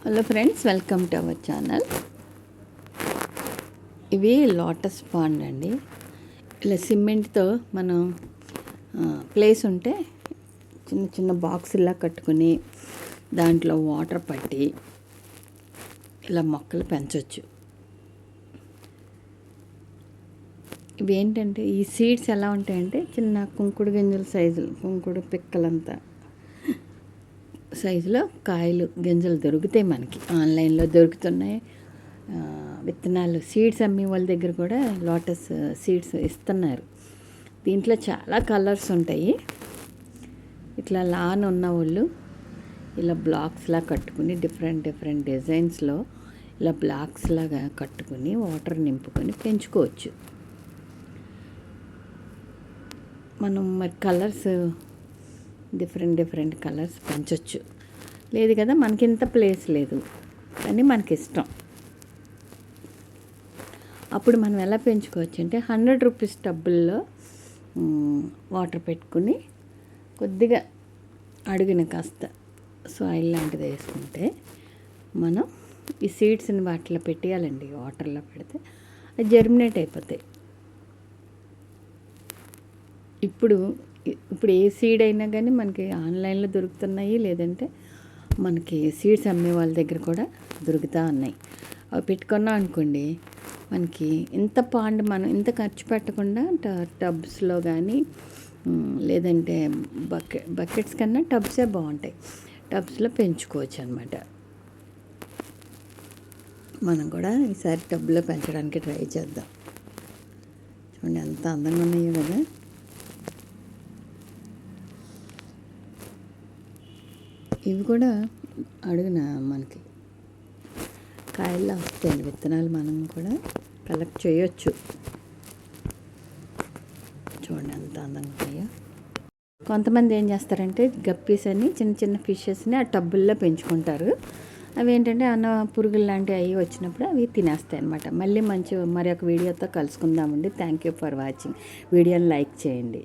Hello friends, welcome to our channel. ఇవి lotus pond అండి. ఇలా సిమెంట్తో మనం ప్లేస్ ఉంటే చిన్న చిన్న బాక్సులా కట్టుకుని దాంట్లో వాటర్ పట్టి ఇలా మొక్కలు పెంచవచ్చు. ఇవి ఏంటంటే ఈ సీడ్స్ ఎలా ఉంటాయంటే చిన్న కుంకుడు గింజల సైజులు, కుంకుడు పిక్కలంతా సైజులో కాయలు గింజలు దొరుకుతాయి. మనకి ఆన్లైన్లో దొరుకుతున్నాయి. విత్తనాలు సీడ్స్ అమ్మే వాళ్ళ దగ్గర కూడా లోటస్ సీడ్స్ ఇస్తున్నారు. దీంట్లో చాలా కలర్స్ ఉంటాయి. ఇట్లా లాన్ ఉన్న వాళ్ళు ఇలా బ్లాక్స్లా కట్టుకుని డిఫరెంట్ డిజైన్స్లో ఇలా బ్లాక్స్ లాగా కట్టుకుని వాటర్ నింపుకొని పెంచుకోవచ్చు. మనం మరి కలర్స్ డిఫరెంట్ కలర్స్ పెంచవచ్చు. లేదు కదా, మనకి ఇంత ప్లేస్ లేదు కానీ మనకి ఇష్టం. అప్పుడు మనం ఎలా పెంచుకోవచ్చు అంటే 100 రూపీస్ టబ్బుల్లో వాటర్ పెట్టుకుని కొద్దిగా అడుగున కాస్త సాయిల్ లాంటిది వేసుకుంటే మనం ఈ సీడ్స్ని వాటిలో పెట్టేయాలండి. వాటర్లో పెడితే అది జర్మినేట్ అయిపోతాయి. ఇప్పుడు ఏ సీడ్ అయినా కానీ మనకి ఆన్లైన్లో దొరుకుతున్నాయి, లేదంటే మనకి సీడ్స్ అమ్మే వాళ్ళ దగ్గర కూడా దొరుకుతూ ఉన్నాయి. అవి పెట్టుకున్నాం అనుకోండి, మనకి ఇంత పాండ్ మనం ఇంత ఖర్చు పెట్టకుండా టబ్స్లో కానీ లేదంటే బకెట్స్ కన్నా టబ్సే బాగుంటాయి. టబ్స్లో పెంచుకోవచ్చు అనమాట. మనం కూడా ఈసారి టబ్లో పెంచడానికి ట్రై చేద్దాం. చూడండి ఎంత అందంగా ఉన్నాయో కదా. ఇవి కూడా అడుగున మనకి కాయల్లో వస్తాయండి విత్తనాలు. మనం కూడా కలెక్ట్ చేయొచ్చు. చూడండి ఎంత అందంగా ఉన్నాయో. కొంతమంది ఏం చేస్తారంటే గప్పీస్ అని చిన్న చిన్న ఫిషెస్ని ఆ టబ్బుల్లో పెంచుకుంటారు. అవి ఏంటంటే పురుగులు లాంటివి అవి వచ్చినప్పుడు అవి తినేస్తాయి అన్నమాట. మళ్ళీ మరి ఒక వీడియోతో కలుసుకుందామండి. Thank you for watching. వీడియోని లైక్ చేయండి.